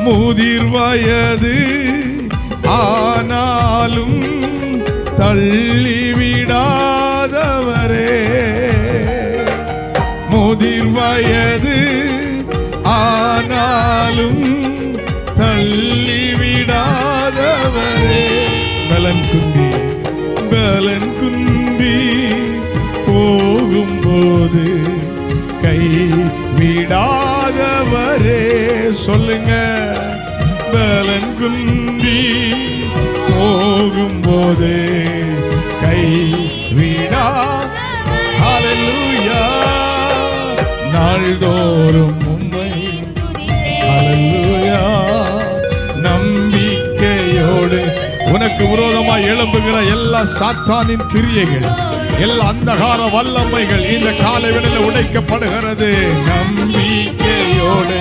முதிர் வயது ஆனாலும் தள்ளிவிடாதவரே, முதிர் வயது ஆனாலும் தள்ளிவிடாதவரே, பலன் குந்தி போகும்போது கை விடாதவரே. சொல்லுங்க, பலன் குந்தி போகும்போது கை விடா. ஹல்லேலூயா. நாள்தோறும் உம்மை ஹல்லேலூயா நம்பிக்கையோடு. உனக்கு விரோதமாய் எழும்புகிற எல்லா சாத்தானின் கிரியைகள், எல்லா அந்தகார வல்லமைகள் இந்த காலை வேளையிலே உடைக்கப்படுகிறது. நம்பிக்கையோடு